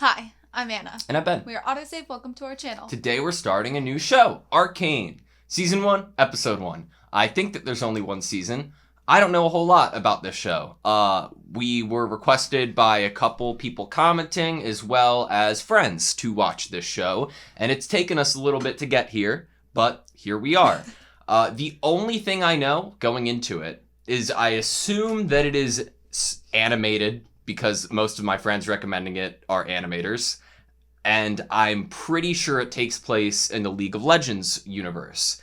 Hi, I'm Anna. And I'm Ben. We are AutoSave. Welcome to our channel. Today we're starting a new show, Arcane. Season 1, Episode 1. I think that there's only one season. I don't know a whole lot about this show. We were requested by a couple people commenting as well as friends to watch this show. And it's taken us a little bit to get here, but here we are. The only thing I know going into it is I assume that it is animated because most of my friends recommending it are animators. And I'm pretty sure it takes place in the League of Legends universe.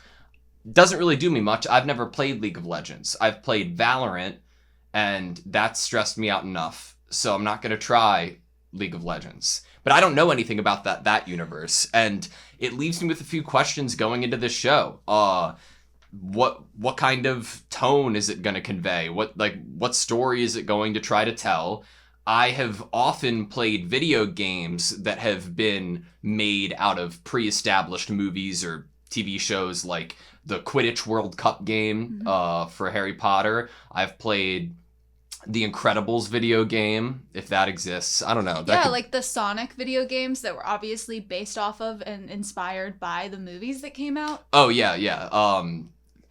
Doesn't really do me much. I've never played League of Legends. I've played Valorant, and that stressed me out enough. So I'm not going to try League of Legends. But I don't know anything about that universe, and it leaves me with a few questions going into this show. What kind of tone is it going to convey? What story is it going to try to tell? I have often played video games that have been made out of pre-established movies or TV shows, like the Quidditch World Cup game for Harry Potter. I've played the Incredibles video game, if that exists. I don't know. Like the Sonic video games that were obviously based off of and inspired by the movies that came out. Oh, yeah.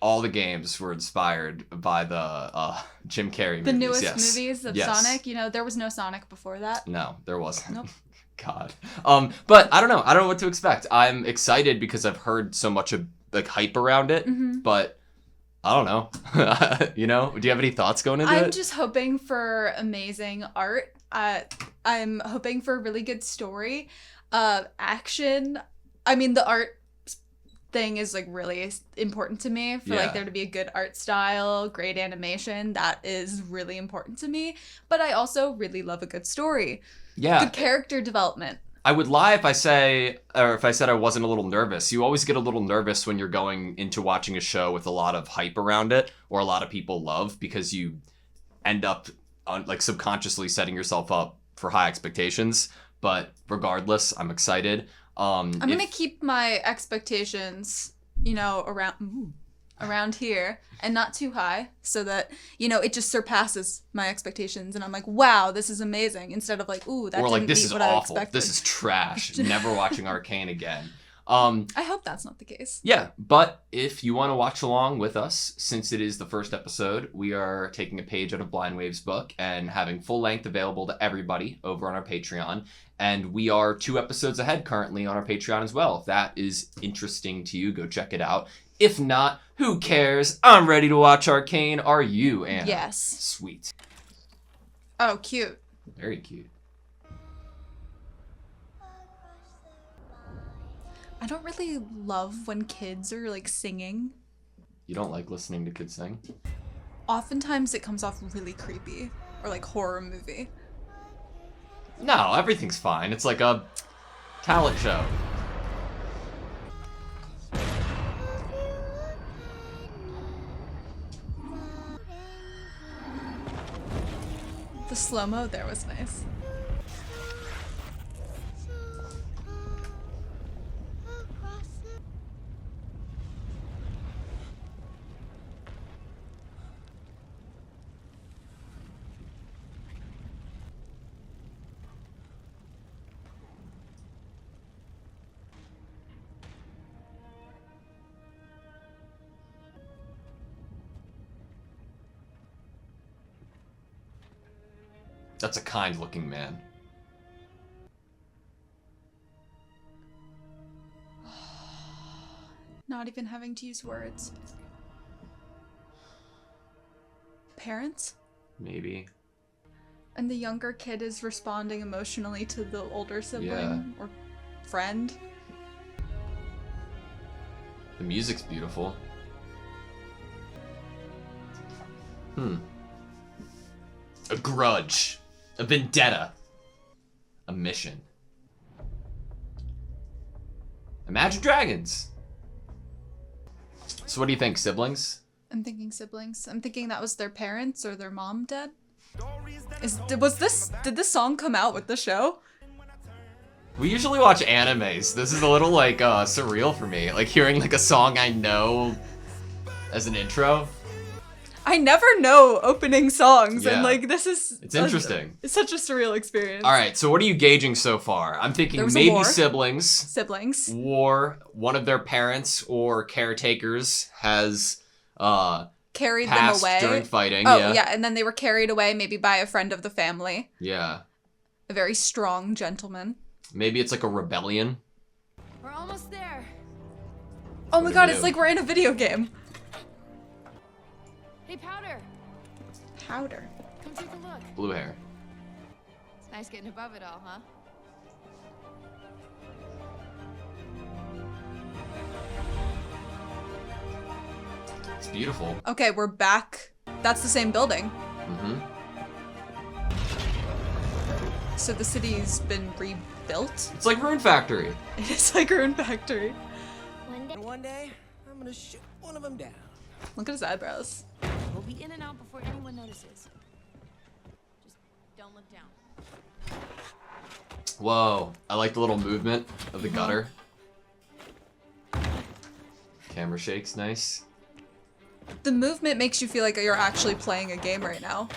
All the games were inspired by the Jim Carrey movies. The newest movies of Sonic. You know, there was no Sonic before that. No, there wasn't. Nope. God. But I don't know. I don't know what to expect. I'm excited because I've heard so much of hype around it, but I don't know. You know, do you have any thoughts going into it? I'm just hoping for amazing art. I'm hoping for a really good story, action. I mean, the art thing is really important to me for there to be a good art style, great animation. That is really important to me. But I also really love a good story. Yeah. Good character development. I would lie if I said I wasn't a little nervous. You always get a little nervous when you're going into watching a show with a lot of hype around it or a lot of people love, because you end up subconsciously setting yourself up for high expectations. But regardless, I'm excited. I'm gonna keep my expectations, around here and not too high, so that it just surpasses my expectations and I'm like, wow, this is amazing, instead of ooh, that didn't this meet is what I awful, expected. this is trash, never watching Arcane again. I hope that's not the case. Yeah, but if you want to watch along with us, since it is the first episode, we are taking a page out of Blind Wave's book and having full length available to everybody over on our Patreon. And we are 2 episodes ahead currently on our Patreon as well. If that is interesting to you, go check it out. If not, who cares? I'm ready to watch Arcane. Are you, Anna? Yes. Sweet. Oh, cute. Very cute. I don't really love when kids are singing. You don't like listening to kids sing? Oftentimes it comes off really creepy or horror movie. No, everything's fine. It's like a talent show. The slow-mo there was nice. That's a kind-looking man. Not even having to use words. Parents? Maybe. And the younger kid is responding emotionally to the older sibling or friend. The music's beautiful. A grudge. A vendetta. A mission. Imagine Dragons. So what do you think, siblings? I'm thinking siblings. I'm thinking that was their parents or their mom dead. Did this song come out with the show? We usually watch animes. This is a little surreal for me. Hearing a song I know as an intro. I never know opening songs, and Yeah. like this is It's interesting. It's such a surreal experience. All right, so what are you gauging so far? I'm thinking There was a maybe war. siblings, Siblings. war, one of their parents or caretakers has Carried them passed away. during fighting. Oh, yeah. yeah, and then they were carried away maybe by a friend of the family. Yeah. A very strong gentleman. Maybe it's like a rebellion. We're almost there. Oh my What god, do? it's like we're in a video game. Hey, Powder, Powder. come take a look. Blue hair. It's nice getting above it all, huh? It's beautiful. Okay, we're back. That's the same building. Mm-hmm. So the city's been rebuilt. It's like Rune Factory. It is like Rune Factory. One day, I'm gonna shoot one of them down. Look at his eyebrows. We'll be in and out before anyone notices. Just don't look down. Whoa. I like the little movement of the gutter. Camera shakes, nice. The movement makes you feel like you're actually playing a game right now.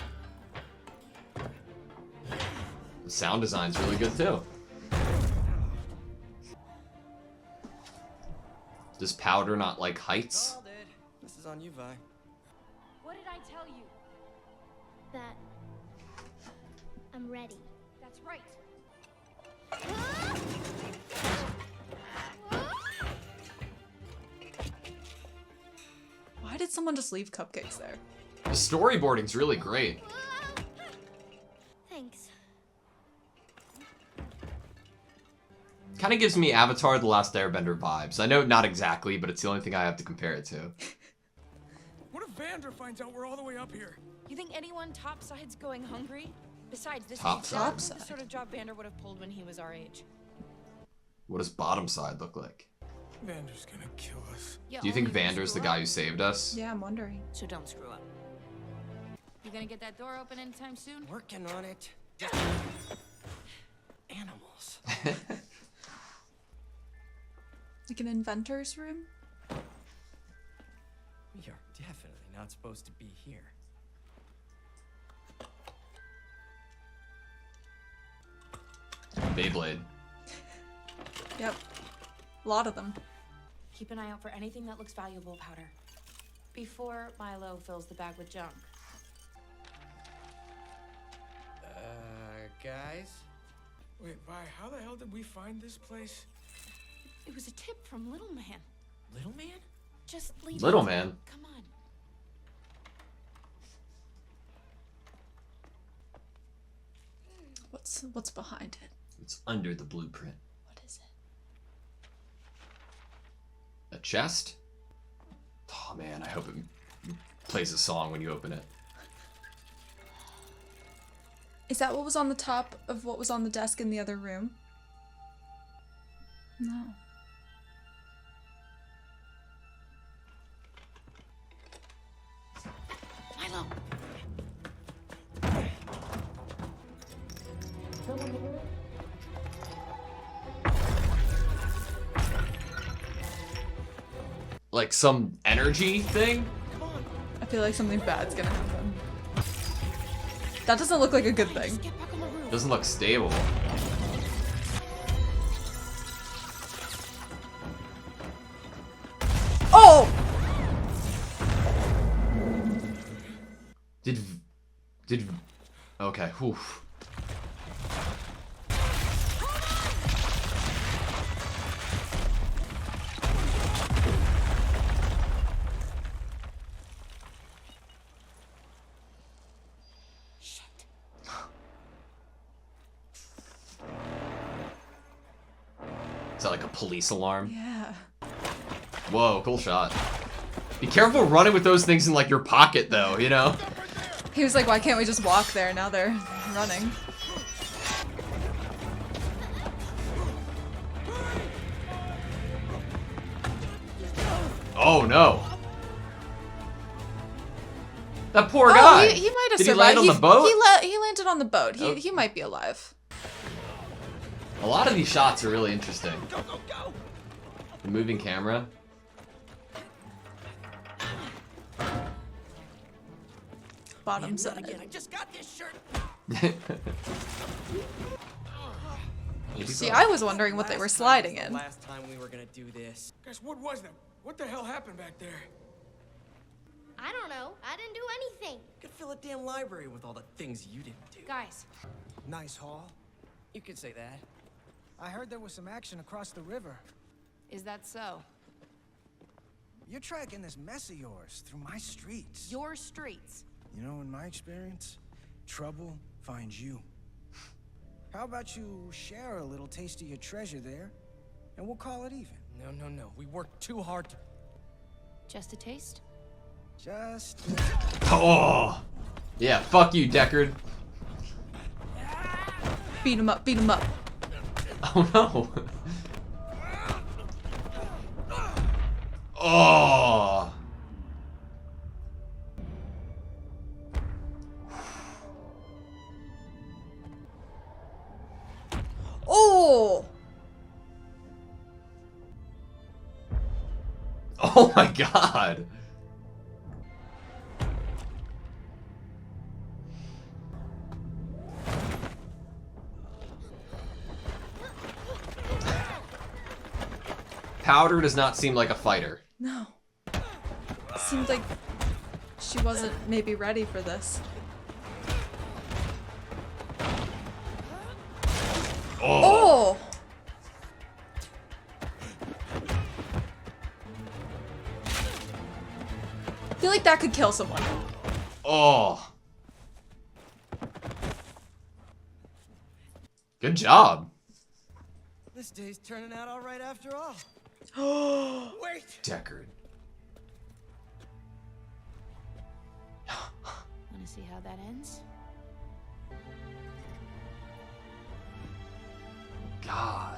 The sound design's really good too. Does Powder not like heights? Called it. This is on you, Vi. What did I tell you? That I'm ready. That's right. Why did someone just leave cupcakes there? The storyboarding's really great. Thanks. Kind of gives me Avatar: The Last Airbender vibes. I know not exactly, but it's the only thing I have to compare it to. What if Vander finds out we're all the way up here? You think anyone topside's going hungry? Besides, this Topside? is the sort of job Vander would have pulled when he was our age. What does bottom side look like? Vander's gonna kill us. Do you think Vander's the guy who saved us? Yeah, I'm wondering. So don't screw up. You gonna get that door open anytime soon? Working on it. Animals. Like an inventor's room? We are definitely not supposed to be here. Beyblade. Yep. A lot of them. Keep an eye out for anything that looks valuable, Powder. Before Milo fills the bag with junk. Guys? Wait, Vi, how the hell did we find this place? It was a tip from Little Man. Little man? Just leave Little it. Man. Come on. What's behind it? It's under the blueprint. What is it? A chest? Oh man, I hope it plays a song when you open it. Is that what was on the top of what was on the desk in the other room? No. Milo! Like some energy thing? I feel like something bad's gonna happen. That doesn't look like a good thing. Just get back on the roof. Doesn't look stable. Oh! Did okay, whew. Shit. Is that like a police alarm? Yeah. Whoa, cool shot. Be careful running with those things in like your pocket though, you know? He was like, why can't we just walk there? Now they're running. Oh no. That poor Oh, guy. he might have Did he survived. land on the boat? He landed on the boat. Oh. He might be alive. A lot of these shots are really interesting. The moving camera. bottom Man, not again. side. I just got this shirt. See, I was wondering what they were sliding in. Last time we were gonna do this. Guys, what was that? What the hell happened back there? I don't know. I didn't do anything. Could fill a damn library with all the things you didn't do. Guys, Nice haul. You could say that. I heard there was some action across the river. is that so? You're tracking this mess of yours through my streets. Your streets. You know, in my experience, trouble finds you. How about you share a little taste of your treasure there, and we'll call it even. No. We worked too hard to... Just a taste? Just... Oh, yeah. Fuck you, Deckard. Beat him up, beat him up. Oh no. Oh. Oh! Oh my god. Powder does not seem like a fighter. No. Seemed like she wasn't maybe ready for this. Oh! I feel like that could kill someone. Oh. Good job. This day's turning out all right after all. Wait! Deckard. Wanna see how that ends? God.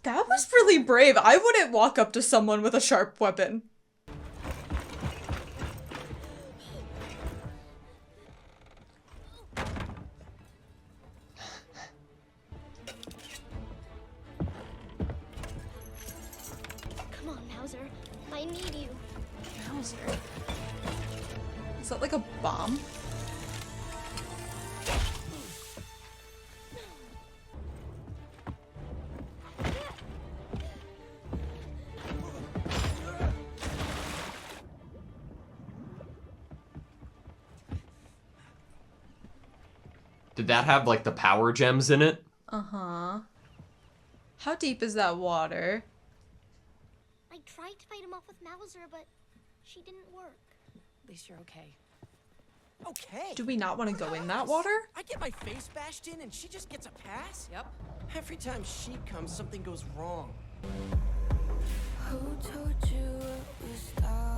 That was really brave. I wouldn't walk up to someone with a sharp weapon. Come on, Mauser. I need you. Mauser. Is that like a bomb? Did that have like the power gems in it? Uh-huh. How deep is that water? I tried to fight him off with Mauser, but she didn't work. At least you're okay. Okay. Do we not want to go in that water? I get my face bashed in and she just gets a pass? Yep. Every time she comes, something goes wrong.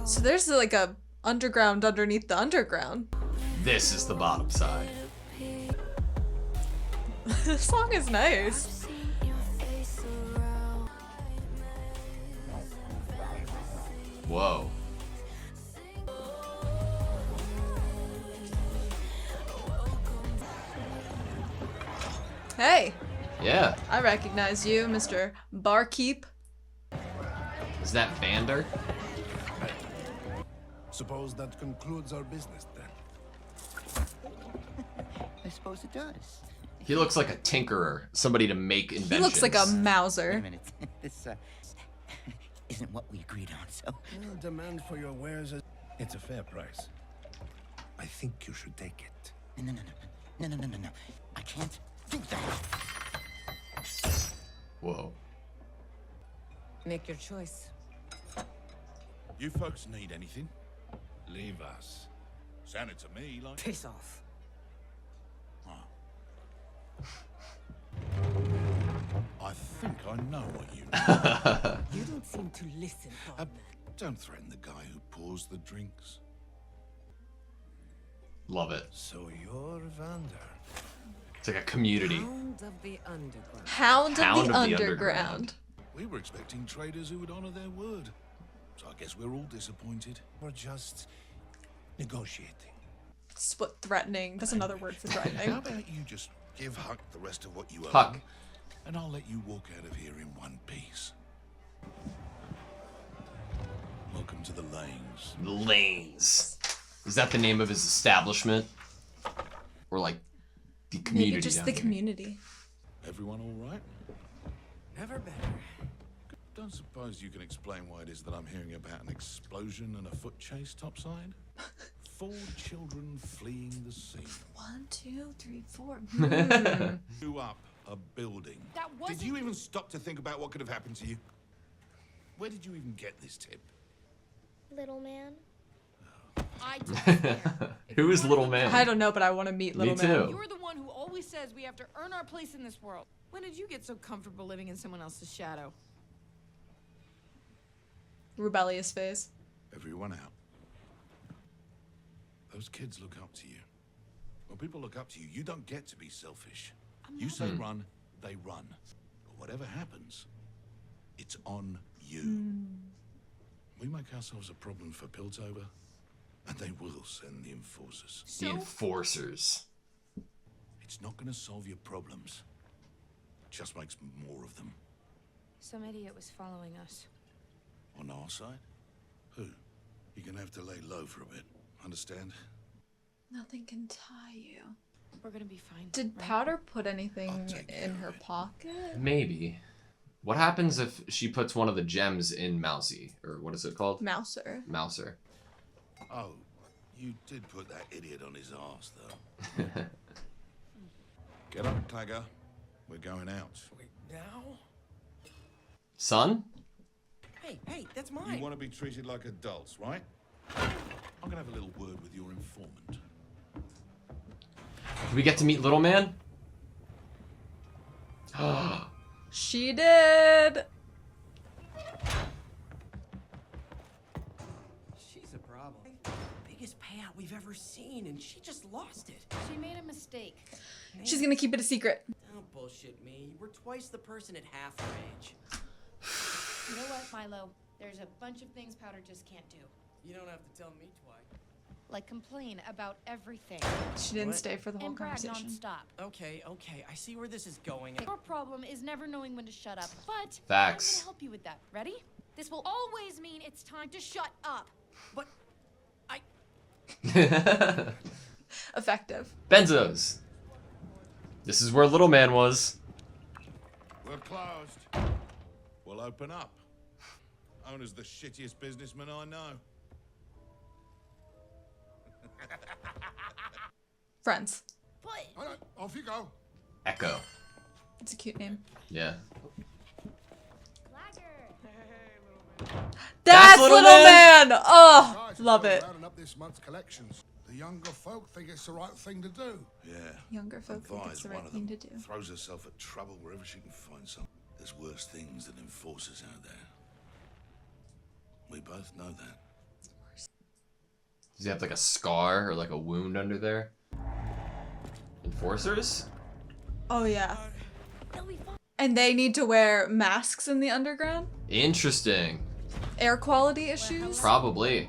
So there's like a underground underneath the underground. This is the bottom side. This song is nice. Whoa. Hey, Yeah. I recognize you, Mr. Barkeep. Is that Vander? Suppose that concludes our business then. I suppose it does. He looks like a tinkerer, somebody to make inventions. He looks like a Wait a Mauser. minute. This isn't what we agreed on, so. Well, demand for your wares is... It's a fair price. I think you should take it. No. I can't do that. Whoa. Make your choice. You folks need anything? Leave us. Sounded to me like... Piss off. I think I know what you need. You don't seem to listen, partner. Don't threaten the guy who pours the drinks. Love it. So you're Vander. It's like a community. Hound of the underground. Hound Hound of the of the Underground. We were expecting traders who would honor their word. So I guess we're all disappointed. We're just negotiating. Split threatening. That's another word for How threatening. about you just give Huck the rest of what you owe Huck. him, and I'll let you walk out of here in one piece. Welcome to the lanes. Lanes. Is that the name of his establishment? Or like the community? Maybe just down the here? community. Everyone all right? Never better. Don't suppose you can explain why it is that I'm hearing about an explosion and a foot chase topside? 4 children fleeing the scene. 1, 2, 3, 4. Blew up a building. That wasn't. Did you even stop to think about what could have happened to you? Where did you even get this tip? Little man. I didn't care. Who is Little Man? I don't know, but I want to meet Little Man. too. You're the one who always says we have to earn our place in this world. When did you get so comfortable living in someone else's shadow? Rebellious phase. Everyone out. Those kids look up to you. When people look up to you, you don't get to be selfish. You say run, they run. But whatever happens, it's on you. We make ourselves a problem for Piltover, and they will send the enforcers. The enforcers. It's not going to solve your problems. It just makes more of them. Some idiot was following us. On our side? Who? You're going to have to lay low for a bit. Understand? Nothing can tie you. We're gonna be fine. Did right? Powder put anything I'll take care in of her it. pocket? Maybe. What happens if she puts one of the gems in Mousy? Or what is it called? Mouser. Mouser. Oh, you did put that idiot on his arse, though. Get up, Clagger. We're going out. Wait, now? Son? Hey, that's You mine. want to be treated like adults, right? I'm going to have a little word with your informant. Do we get to meet Little Man? She did. She's a problem. Biggest payout we've ever seen, and she just lost it. She made a mistake. She's gonna keep it a secret. Don't bullshit me. We're twice the person at half her age. You know what, Milo? There's a bunch of things Powder just can't do. You don't have to tell me twice. Like complain about everything. She didn't What? stay for the whole And brag conversation. nonstop. Okay, I see where this is going. Your problem is never knowing when to shut up, but Facts. I'm gonna help you with that. Ready? This will always mean it's time to shut up. But Effective. Benzos. This is where Little Man was. We're closed. We'll open up. Owner's the shittiest businessman I know. Friends. Alright, off you go. Echo. It's a cute name. Yeah. That's Little Little Man! Oh, love it. Rounding up this month's collections. The younger folk think it's the right thing to do. Yeah. Younger folk think it's Advise the one right of thing them to do. throws herself at trouble wherever she can find some. There's worse things than enforcers out there. We both know that. Does he have like a scar or like a wound under there? Enforcers? Oh, yeah. And they need to wear masks in the underground? Interesting. Air quality issues? Probably.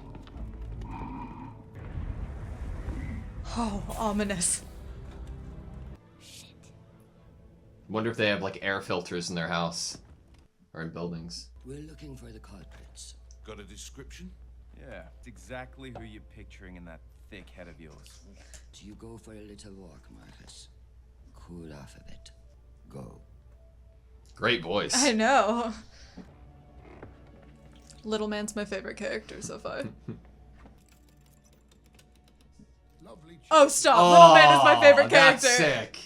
Oh, ominous. Wonder if they have like air filters in their house or in buildings. We're looking for the culprits. Got a description? Yeah, it's exactly who you're picturing in that thick head of yours. Do you go for a little walk, Marcus? Cool off a bit. Go. Great voice. I know. Little Man's my favorite character so far. Oh, stop. Little Man is my favorite character. That's sick.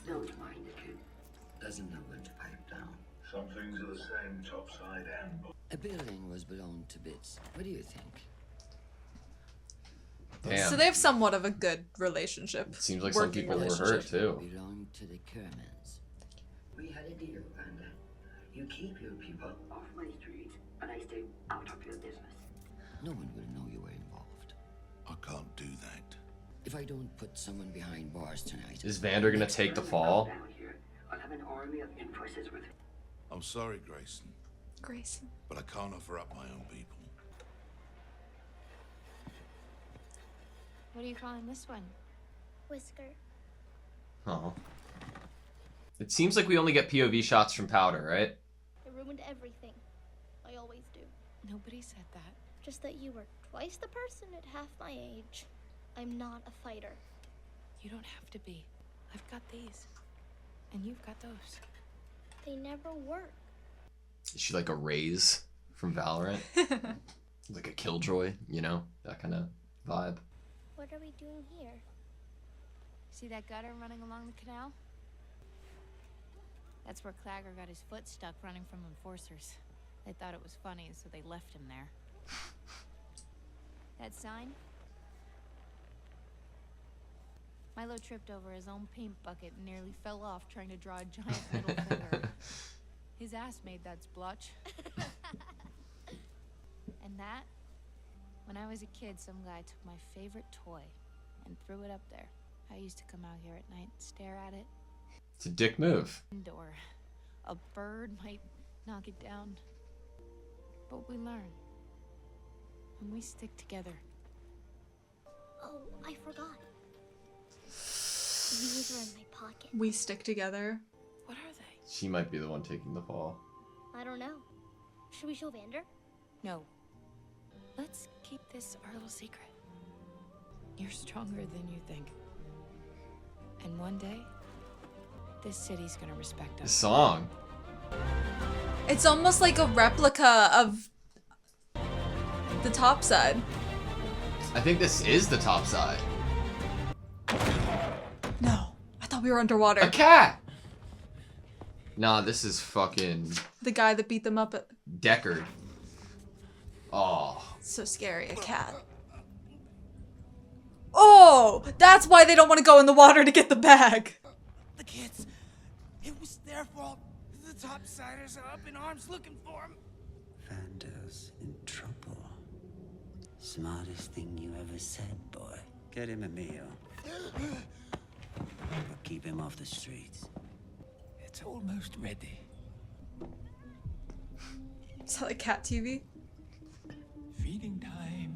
Don't mind the kid. Doesn't know when to pipe down. Some things are the same topside and bottom. A building was blown to bits. What do you think? Damn. So they have somewhat of a good relationship. Seems like some Working people were relationship. hurt too. Belonged to the Kermans. We had a deal, Panda. You keep your people off my street, and I stay out of your business. No one will know you were involved. I can't do that. If I don't put someone behind bars tonight, Is Vander gonna take the fall? down here, I'll have an army of enforcers with I'm sorry, Grayson, Grayson. but I can't offer up my own people. What are you calling this one? Whisker. Oh. It seems like we only get POV shots from Powder, right? It ruined everything. I always do. Nobody said that. Just that you were twice the person at half my age. I'm not a fighter. You don't have to be. I've got these. And you've got those. They never work. Is she like a Raze from Valorant? Like a Killjoy, you know? That kind of vibe. What are we doing here? See that gutter running along the canal? That's where Clagger got his foot stuck running from enforcers. They thought it was funny, so they left him there. That sign? Milo tripped over his own paint bucket and nearly fell off trying to draw a giant middle finger. His ass made that splotch. And that? When I was a kid, some guy took my favorite toy and threw it up there. I used to come out here at night and stare at it. It's a dick move. Or a bird might knock it down. But we learn. And we stick together. Oh, I forgot. These are in my pocket. We stick together. What are they? She might be the one taking the fall. I don't know. Should we show Vander? No. Let's keep this our little secret. You're stronger than you think. And one day, this city's gonna respect The us. song. It's almost like a replica of the top side. I think this is the top side. No, I thought we were underwater. A cat! Nah, this is fucking The guy that beat them up at... Deckard. Oh. So scary, a cat. Oh, that's why they don't want to go in the water to get the bag. The kids. It was their fault. The topsiders are up in arms looking for him. Vander's in trouble. Smartest thing you ever said, boy. Get him a meal. But keep him off the streets. It's almost ready. Is that like cat TV? Feeding time.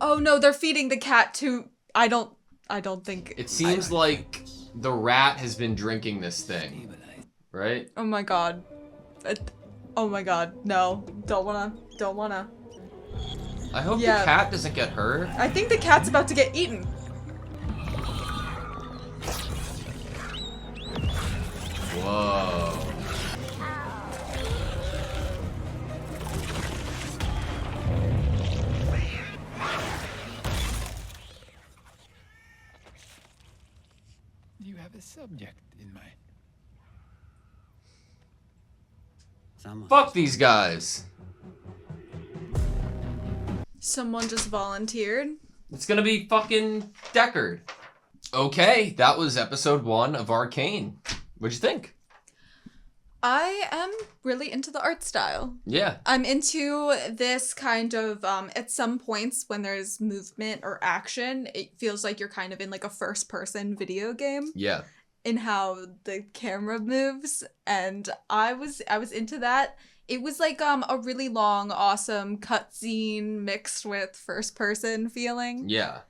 Oh no, they're feeding the cat to... I don't think... It seems like the rat has been drinking this thing. Right? Oh my god. Oh my god. No. Don't wanna. I hope the cat doesn't get hurt. I think the cat's about to get eaten. Whoa. You have a subject in mind. Fuck these guys. Someone just volunteered. It's gonna be fucking Deckard. Okay, that was episode 1 of Arcane. What'd you think? I am really into the art style. Yeah. I'm into this kind of, at some points when there's movement or action, it feels like you're kind of in like a first person video game. Yeah. In how the camera moves. And I was into that. It was like a really long, awesome cutscene mixed with first person feeling. Yeah.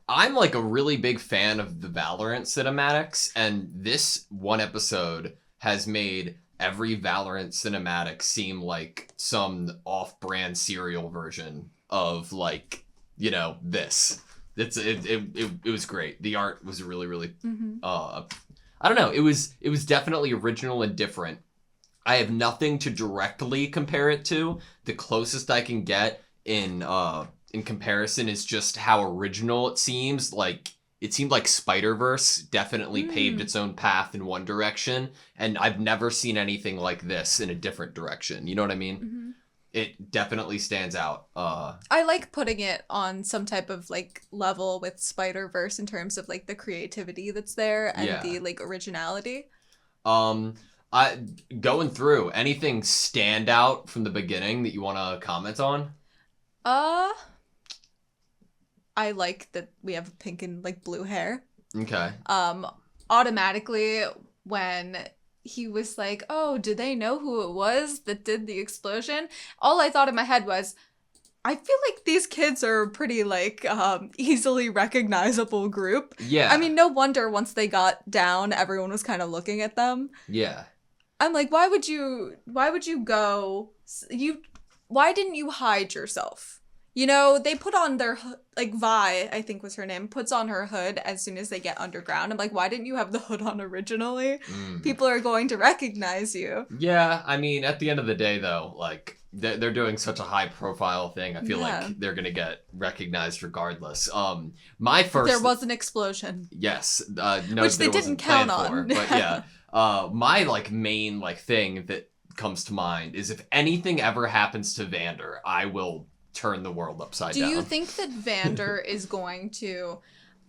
I'm like a really big fan of the Valorant cinematics, and this one episode has made every Valorant cinematic seem like some off-brand cereal version of like, you know, this. It was great. The art was really I don't know. It was definitely original and different. I have nothing to directly compare it to. The closest I can get in comparison is just how original it seems. Like, it seemed like Spider-Verse definitely paved its own path in one direction, and I've never seen anything like this in a different direction. You know what I mean? Mm-hmm. It definitely stands out. I like putting it on some type of like level with Spider-Verse in terms of like the creativity that's there and the like originality. I going through, anything stand out from the beginning that you want to comment on? I like that we have pink and like blue hair. Okay. Automatically when he was like, oh, do they know who it was that did the explosion? All I thought in my head was, I feel like these kids are a pretty like easily recognizable group. Yeah. I mean, no wonder once they got down, everyone was kind of looking at them. Yeah. I'm like, why would you go, why didn't you hide yourself? You know, they put on their, like, Vi, I think was her name, puts on her hood as soon as they get underground. I'm like, why didn't you have the hood on originally? People are going to recognize you. Yeah, I mean, at the end of the day, though, like, they're doing such a high-profile thing. I feel like they're going to get recognized regardless. My first... There was an explosion. Yes. No, which they didn't count on. But yeah, my, like, main, like, thing that comes to mind is if anything ever happens to Vander, I will turn the world upside down. Do you think that Vander is going to...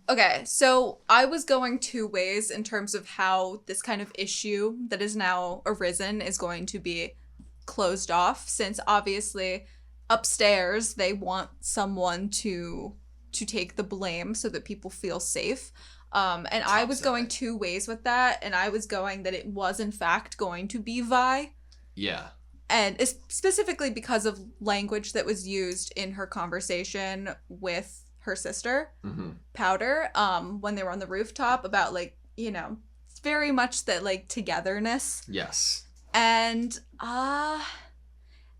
Okay, so I was going two ways in terms of how this kind of issue that is now arisen is going to be closed off, since obviously upstairs they want someone to take the blame so that people feel safe. And I was going two ways with that, and I was going that it was in fact going to be Vi. Yeah. And it's specifically because of language that was used in her conversation with her sister, Powder, when they were on the rooftop about, like, you know, it's very much that, like, togetherness. Yes. And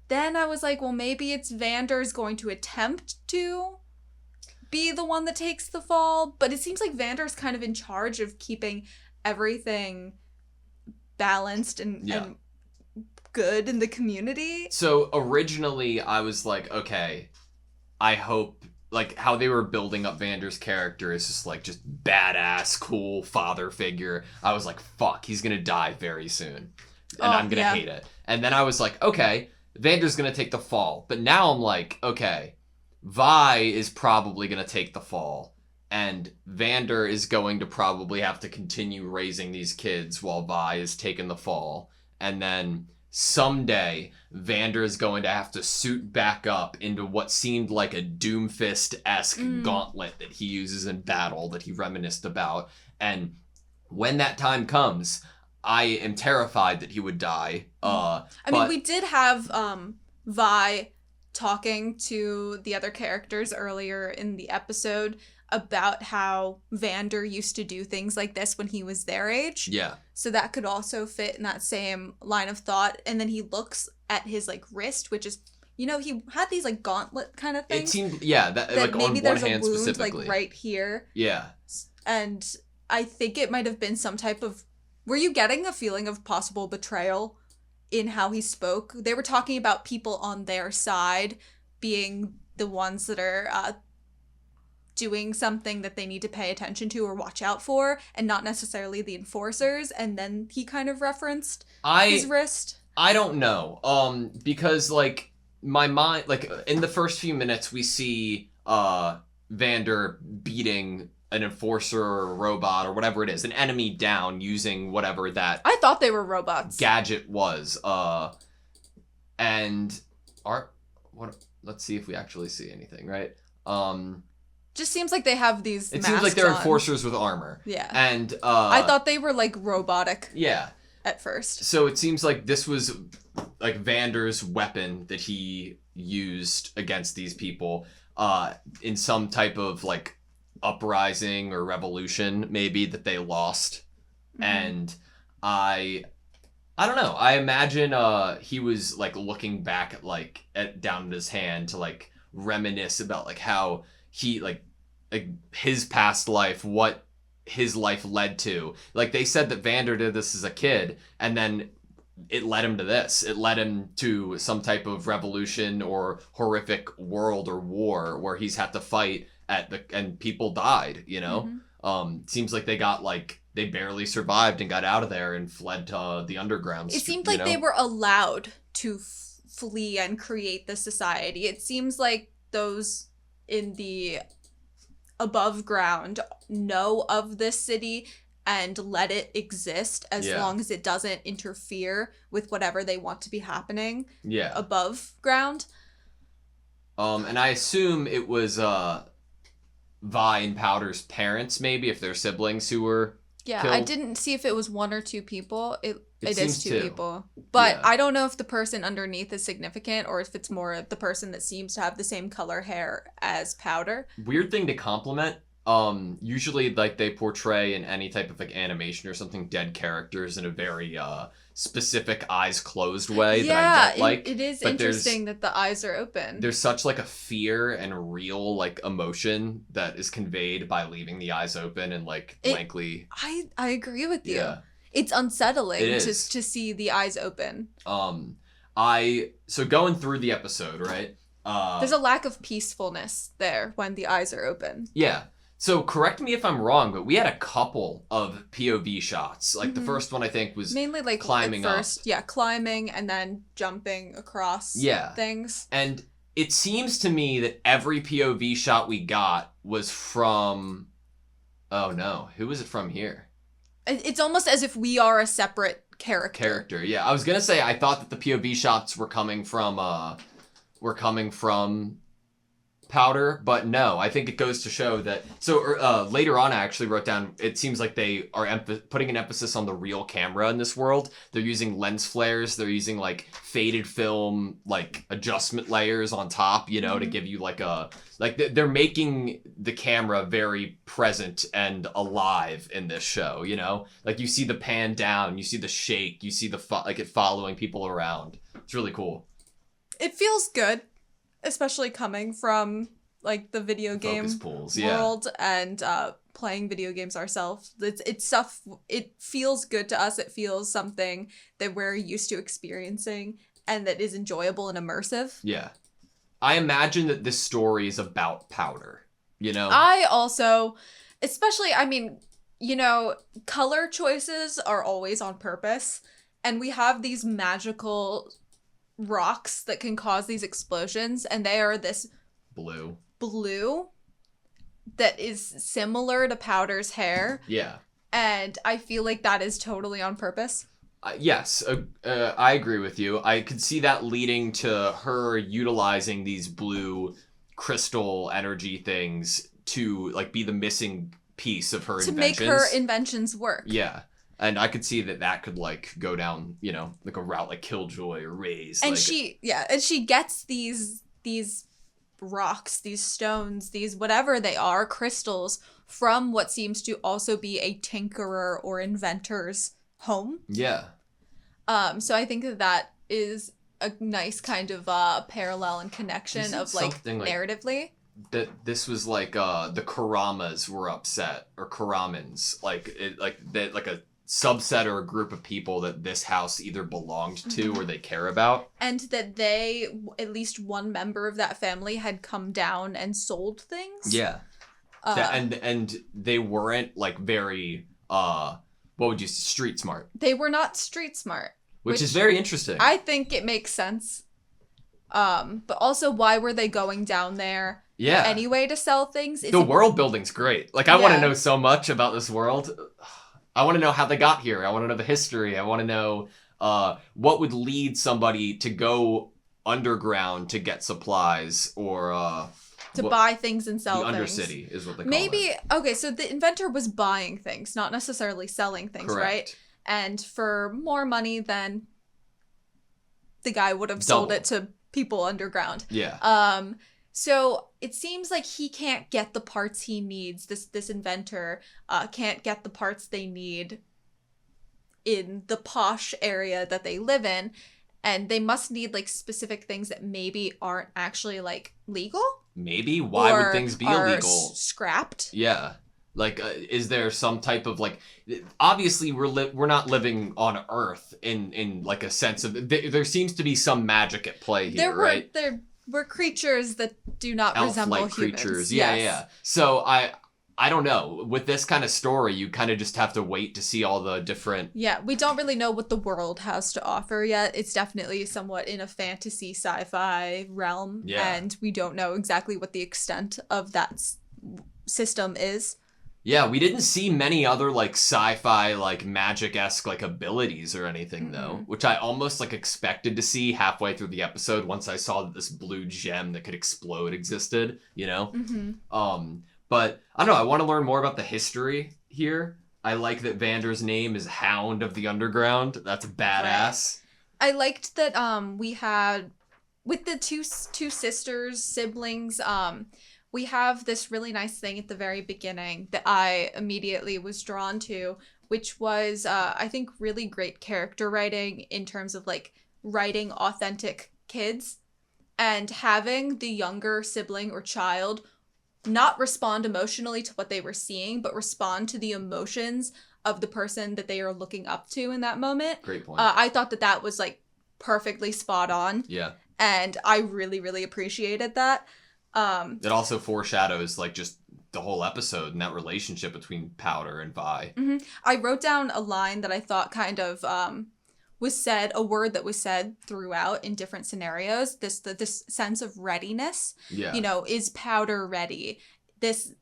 then I was like, well, maybe it's Vander's going to attempt to be the one that takes the fall, but it seems like Vander's kind of in charge of keeping everything balanced and good in the community. So originally I was like, okay, I hope, like, how they were building up Vander's character is just like, just badass, cool father figure. I was like, fuck, he's gonna die very soon. And I'm gonna hate it. And then I was like, okay, Vander's gonna take the fall. But now I'm like, okay, Vi is probably gonna take the fall. And Vander is going to probably have to continue raising these kids while Vi is taking the fall. And then someday Vander is going to have to suit back up into what seemed like a Doomfist-esque gauntlet that he uses in battle that he reminisced about. And when that time comes, I am terrified that he would die. I mean, we did have Vi talking to the other characters earlier in the episode about how Vander used to do things like this when he was their age. Yeah. So that could also fit in that same line of thought. And then he looks at his, like, wrist, which is, you know, he had these, like, gauntlet kind of things. It seemed, yeah, that like, maybe on one there's hand a wound, specifically. like, right here. Yeah. And I think it might have been some type of... Were you getting a feeling of possible betrayal in how he spoke? They were talking about people on their side being the ones that are doing something that they need to pay attention to or watch out for, and not necessarily the enforcers. And then he kind of referenced his wrist. I don't know. Because, like, my mind, like, in the first few minutes we see Vander beating an enforcer or a robot or whatever it is, an enemy down using whatever that I thought they were robots. Gadget was. And let's see if we actually see anything, right? Just seems like they have these It masks seems like they're on. enforcers with armor. Yeah. And I thought they were, like, robotic. Yeah. At first. So it seems like this was, like, Vander's weapon that he used against these people in some type of, like, uprising or revolution, maybe, that they lost. And I don't know. I imagine he was, like, looking back at, like, down at his hand to, like, reminisce about, like, how he, like his past life, what his life led to. Like, they said that Vander did this as a kid, and then it led him to this. It led him to some type of revolution or horrific world or war where he's had to fight and people died, you know? Seems like they barely survived and got out of there and fled to the underground. It seemed like they were allowed to flee and create the society. It seems like those in the above ground know of this city and let it exist as long as it doesn't interfere with whatever they want to be happening above ground. And I assume it was Vi and Powder's parents, maybe, if they're siblings who were killed. I didn't see if it was one or two people. It is two people. But I don't know if the person underneath is significant or if it's more the person that seems to have the same color hair as Powder. Weird thing to compliment. usually like they portray in any type of like animation or something dead characters in a very specific eyes closed way that I don't like. It is but interesting that the eyes are open. There's such like a fear and real like emotion that is conveyed by leaving the eyes open and like blankly. I agree with you. Yeah. It's unsettling It is. just to see the eyes open. So going through the episode, right? There's a lack of peacefulness there when the eyes are open. Yeah. So correct me if I'm wrong, but we had a couple of POV shots. Like the first one I think was mainly like climbing at first, up. yeah, climbing and then jumping across things. And it seems to me that every POV shot we got was from oh no, who was it from here? It's almost as if we are a separate character. Yeah. I was going to say I thought that the POV shots were coming from Powder, but no, I think it goes to show that. So later on, I actually wrote down, it seems like they are putting an emphasis on the real camera in this world. They're using lens flares. They're using like faded film, like adjustment layers on top, you know, to give you like they're making the camera very present and alive in this show, you know, like you see the pan down, you see the shake, you see like it following people around. It's really cool. It feels good. Especially coming from like the video game world and playing video games ourselves. It's stuff, it feels good to us. It feels something that we're used to experiencing and that is enjoyable and immersive. Yeah. I imagine that this story is about Powder, you know? I also, especially, I mean, you know, color choices are always on purpose. And we have these magical rocks that can cause these explosions, and they are this blue that is similar to Powder's hair. Yeah. And I feel like that is totally on purpose. Yes, I agree with you. I could see that leading to her utilizing these blue crystal energy things to like be the missing piece of her inventions. To make her inventions work. Yeah. And I could see that could like go down, you know, like a route like Killjoy or Raze. And like, she gets these rocks, these stones, these whatever they are, crystals, from what seems to also be a tinkerer or inventor's home. Yeah. So I think that is a nice kind of parallel and connection of like narratively. That this was like the Karamas were upset, or Karamans, like a subset or a group of people that this house either belonged to or they care about. And that they, at least one member of that family, had come down and sold things. Yeah. And they weren't like very, what would you say, street smart. They were not street smart. Which is very interesting. I think it makes sense. But also, why were they going down there anyway to sell things? The world building's great. Like, I want to know so much about this world. I want to know how they got here. I want to know the history. I want to know what would lead somebody to go underground to get supplies or to buy things and sell things. Undercity is what they call it. Okay, so the inventor was buying things, not necessarily selling things, right? And for more money than the guy would have sold it to people underground. Yeah. So it seems like he can't get the parts he needs. This inventor can't get the parts they need in the posh area that they live in, and they must need like specific things that maybe aren't actually like legal. Maybe why would things be illegal? Scrapped. Yeah. Like, is there some type of like? Obviously, we're not living on Earth in like a sense of there seems to be some magic at play here, right? There were creatures that do not resemble humans. Creatures. Yeah. So I don't know. With this kind of story, you kind of just have to wait to see all the different. Yeah, we don't really know what the world has to offer yet. It's definitely somewhat in a fantasy sci-fi realm, and we don't know exactly what the extent of that system is. Yeah, we didn't see many other like sci-fi like magic-esque like abilities or anything though, which I almost like expected to see halfway through the episode once I saw that this blue gem that could explode existed, you know? But I don't know, I want to learn more about the history here. I like that Vander's name is Hound of the Underground. That's badass. Right. I liked that we had with the two sisters, siblings, we have this really nice thing at the very beginning that I immediately was drawn to, which was, I think, really great character writing in terms of, like, writing authentic kids and having the younger sibling or child not respond emotionally to what they were seeing, but respond to the emotions of the person that they are looking up to in that moment. Great point. I thought that was, like, perfectly spot on. Yeah. And I really, really appreciated that. It also foreshadows, like, just the whole episode and that relationship between Powder and Vi. Mm-hmm. I wrote down a line that I thought kind of was said, a word that was said throughout in different scenarios. This sense of readiness. Yeah. You know, is Powder ready? This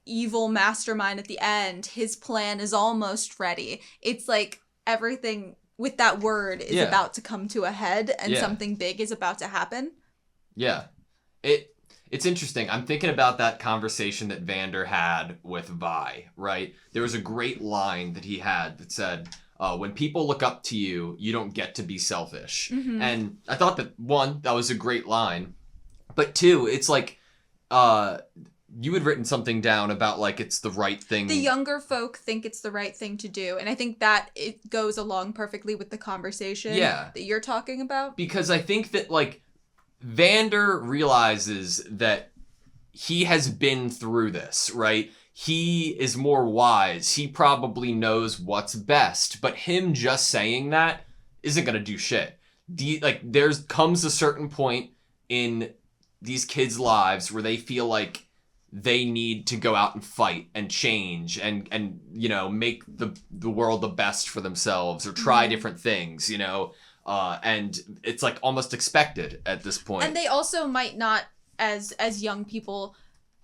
evil mastermind at the end, his plan is almost ready. It's like everything with that word is about to come to a head and something big is about to happen. Yeah. It's interesting. I'm thinking about that conversation that Vander had with Vi, right? There was a great line that he had that said, when people look up to you, you don't get to be selfish. Mm-hmm. And I thought that, one, that was a great line. But two, it's like, you had written something down about, like, it's the right thing. The younger folk think it's the right thing to do. And I think that it goes along perfectly with the conversation that you're talking about. Because I think that, like, Vander realizes that he has been through this, right? He is more wise. He probably knows what's best. But him just saying that isn't going to do shit. There's comes a certain point in these kids' lives where they feel like they need to go out and fight and change and you know, make the world the best for themselves or try different things, you know? And it's like almost expected at this point. And they also might not, as young people,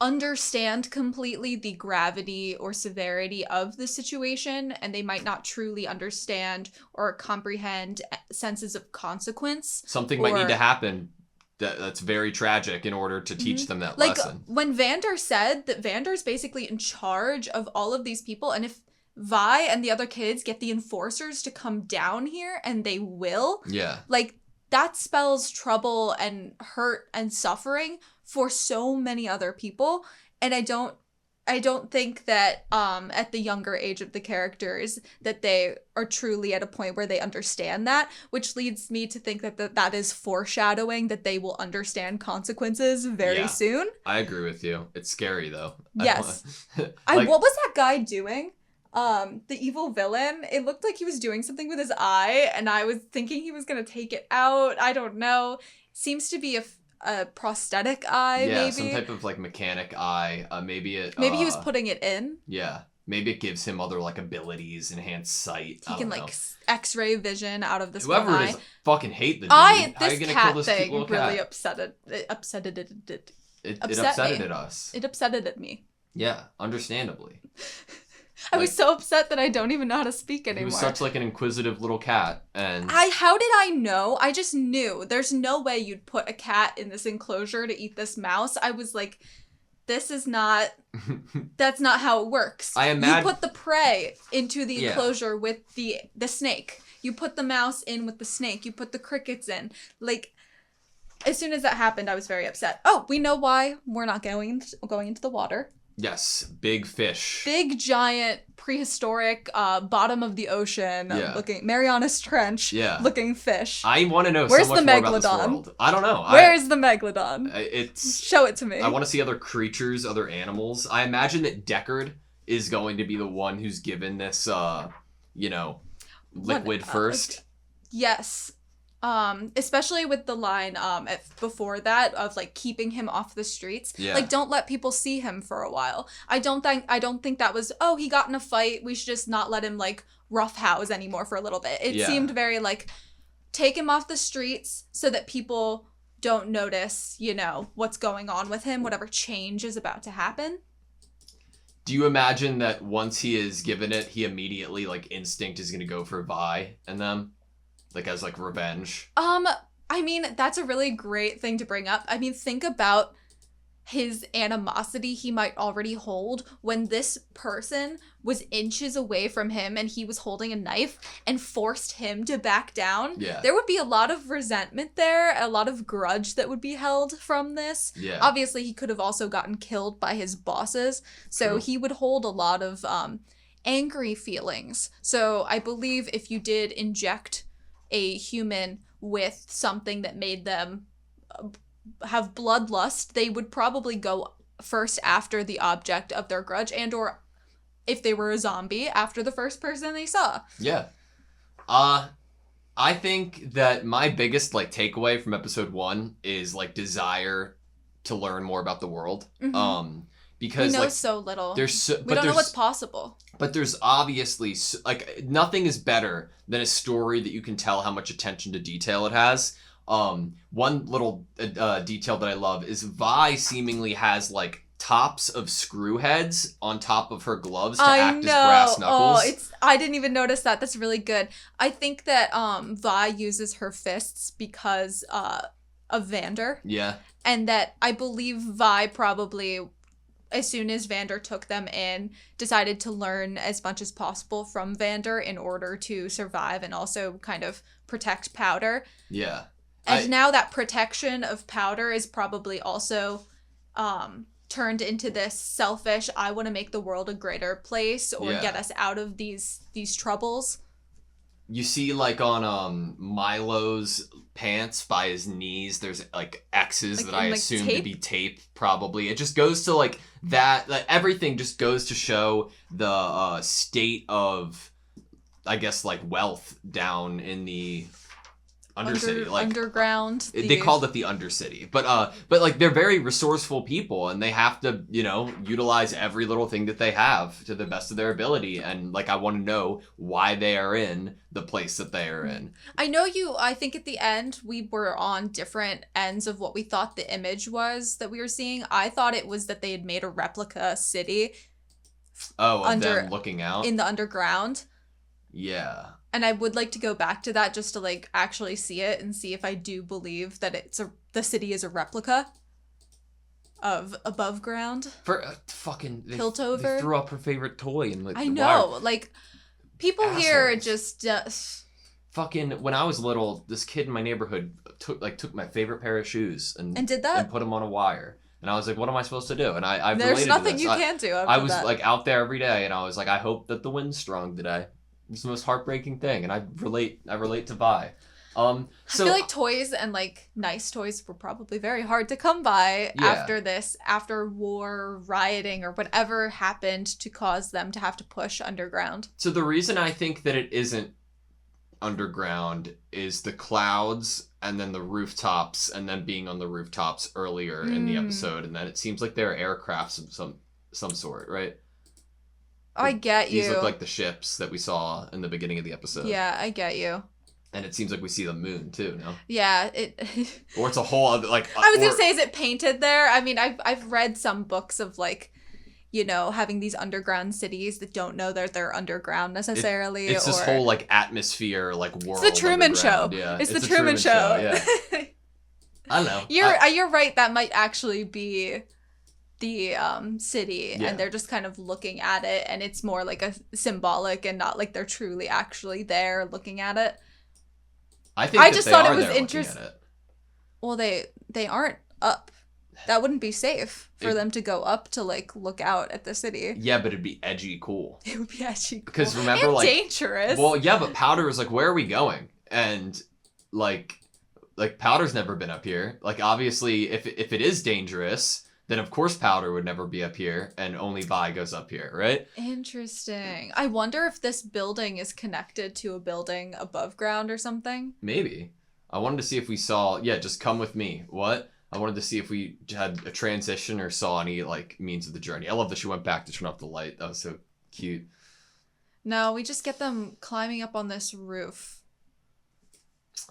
understand completely the gravity or severity of the situation, and they might not truly understand or comprehend senses of consequence. Something might need to happen that's very tragic in order to teach them that lesson. Like when Vander said that Vander's basically in charge of all of these people, and if Vi and the other kids get the enforcers to come down here, and they will, like, that spells trouble and hurt and suffering for so many other people. And I don't think that at the younger age of the characters that they are truly at a point where they understand that, which leads me to think that is foreshadowing that they will understand consequences very soon. I agree with you. It's scary though. Yes. What was that guy doing? The evil villain, it looked like he was doing something with his eye, and I was thinking he was gonna take it out. I don't know. Seems to be a prosthetic eye, maybe. Some type of, like, mechanic eye. Maybe he was putting it in. Yeah. Maybe it gives him other, like, abilities, enhanced sight. He can, like, X-ray vision out of this Whoever one it is, eye. Fucking hate the dude. How are you this gonna cat kill this thing little really cat? upsetted It upset upsetted us. It upsetted me. Yeah, understandably. I was so upset that I don't even know how to speak anymore. He was such, like, an inquisitive little cat, and... How did I know? I just knew. There's no way you'd put a cat in this enclosure to eat this mouse. I was like, this is not... That's not how it works. You put the prey into the enclosure with the snake. You put the mouse in with the snake. You put the crickets in. Like, as soon as that happened, I was very upset. Oh, we know why we're not going into the water. Yes, big fish. Big, giant, prehistoric, bottom of the ocean looking, Marianas Trench looking fish. I want to know Where's so much the more about this Megalodon? world. I don't know. Where's the Megalodon? Show it to me. I want to see other creatures, other animals. I imagine that Deckard is going to be the one who's given this, liquid first. Yes. Especially with the line before that of, like, keeping him off the streets. Yeah. Like, don't let people see him for a while. I don't think that was, oh, he got in a fight, we should just not let him, like, roughhouse anymore for a little bit. It seemed very, like, take him off the streets so that people don't notice, you know, what's going on with him, whatever change is about to happen. Do you imagine that once he is given it, he immediately, like, instinct is going to go for Vi and them? Like, as, like, revenge? I mean, that's a really great thing to bring up. I mean, think about his animosity he might already hold when this person was inches away from him and he was holding a knife and forced him to back down. Yeah. There would be a lot of resentment there, a lot of grudge that would be held from this. Yeah. Obviously, he could have also gotten killed by his bosses, so True. he would hold a lot of angry feelings. So I believe if you did inject a human with something that made them have bloodlust, they would probably go first after the object of their grudge, and or if they were a zombie, after the first person they saw. Yeah. I think that my biggest like takeaway from episode 1 is like desire to learn more about the world. Mm-hmm. Because we know like so little. we don't know what's possible. But there's obviously like nothing is better than a story that you can tell how much attention to detail it has. One little detail that I love is Vi seemingly has like tops of screw heads on top of her gloves to act as brass knuckles. I didn't even notice that. That's really good. I think that Vi uses her fists because of Vander. Yeah. And that I believe Vi probably, as soon as Vander took them in, decided to learn as much as possible from Vander in order to survive and also kind of protect Powder. Yeah. And now that protection of Powder is probably also turned into this selfish, I want to make the world a greater place or get us out of these troubles. You see, like, on Milo's pants by his knees, there's, like, X's Like that I like, assume tape? to be tape, probably. It just goes to, like, that. Like, everything just goes to show the state of, I guess, like, wealth down in the Undercity. Underground. They called it the Undercity. But like, they're very resourceful people, and they have to, utilize every little thing that they have to the best of their ability. And, like, I want to know why they are in the place that they are in. I think at the end, we were on different ends of what we thought the image was that we were seeing. I thought it was that they had made a replica city. Of them looking out? In the underground. Yeah. And I would like to go back to that just to like actually see it and see if I do believe that the city is a replica of above ground. For fucking Piltover. They threw up her favorite toy and like I the know, wire. like people Assholes. here just fucking when I was little, this kid in my neighborhood took my favorite pair of shoes and did that and put them on a wire. And I was like, what am I supposed to do? And I there's nothing you can do. I was like out there every day, and I was like, I hope that the wind's strong today. It's the most heartbreaking thing, and I relate to Vi. I feel like toys and like nice toys were probably very hard to come by after war, rioting, or whatever happened to cause them to have to push underground. So the reason I think that it isn't underground is the clouds and then the rooftops and then being on the rooftops earlier in the episode, and then it seems like there are aircrafts of some sort, right? I get you. These look like the ships that we saw in the beginning of the episode. Yeah, I get you. And it seems like we see the moon too, no? Yeah, or it's a whole other like. I was gonna say, is it painted there? I mean, I've read some books of like, having these underground cities that don't know that they're underground necessarily. It's this whole like atmosphere, like world. It's the Truman Show. Yeah, it's the Truman Show. Yeah. I don't know. You're right. That might actually be the city, and they're just kind of looking at it, and it's more like a symbolic and not like they're truly actually there looking at it. I just thought it was interesting. Well, they aren't up. That wouldn't be safe for them to go up to like look out at the city. Yeah, but it'd be edgy cool. It would be edgy cool. Because remember, and like dangerous. Well, yeah, but Powder was like, "Where are we going?" And like Powder's never been up here. Like obviously, if it is dangerous, then of course Powder would never be up here, and only Vi goes up here, right? Interesting. I wonder if this building is connected to a building above ground or something. Maybe. I wanted to see if we saw. Yeah, just come with me. What? I wanted to see if we had a transition or saw any like means of the journey. I love that she went back to turn off the light. That was so cute. No, we just get them climbing up on this roof.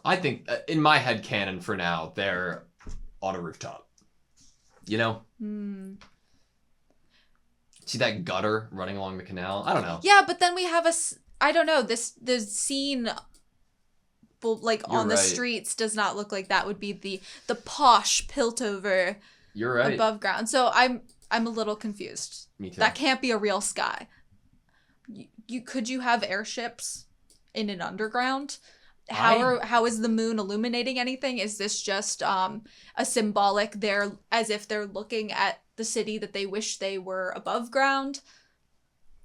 I think in my head canon for now, they're on a rooftop. See that gutter running along the canal? I don't know. Yeah, but then we have I don't know, the scene like on the streets does not look like that would be the posh Piltover You're right. above ground. So I'm a little confused. Me too. That can't be a real sky. Could you have airships in an underground? How is the moon illuminating anything? Is this just a symbolic? They're as if they're looking at the city that they wish they were above ground.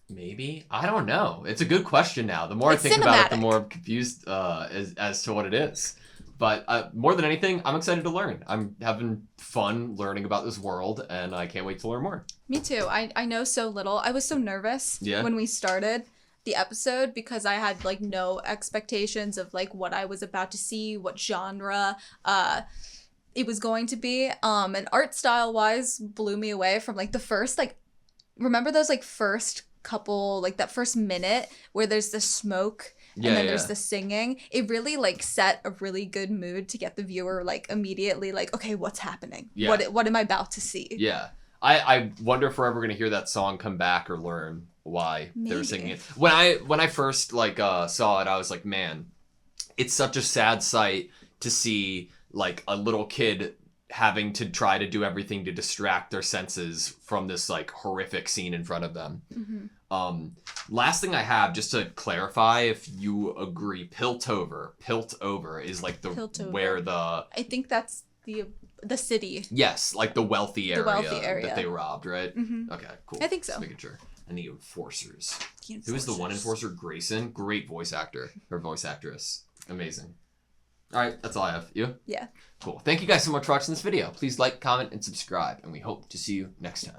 Maybe. I don't know. It's a good question now. The more I think about it, the more I'm confused as to what it is. But more than anything, I'm excited to learn. I'm having fun learning about this world, and I can't wait to learn more. Me too. I know so little. I was so nervous when we started the episode because I had like no expectations of like what I was about to see, what genre it was going to be. And art style wise blew me away from like the first like, remember those like first couple, like that first minute where there's the smoke and then there's the singing. It really like set a really good mood to get the viewer like immediately like, okay, what's happening? Yeah. What am I about to see? Yeah. I wonder if we're ever gonna hear that song come back or learn why they were singing it. When I first like saw it, I was like, man, it's such a sad sight to see like a little kid having to try to do everything to distract their senses from this like horrific scene in front of them. Last thing I have, just to clarify if you agree, Piltover is like the where the I think that's the city. Yes, like the wealthy area that they robbed, right? Okay, cool. I think so. Just making sure. And the enforcers. Who was the one enforcer? Grayson? Great voice actor or voice actress. Amazing. All right, that's all I have. You? Yeah. Cool. Thank you guys so much for watching this video. Please like, comment, and subscribe, and we hope to see you next time.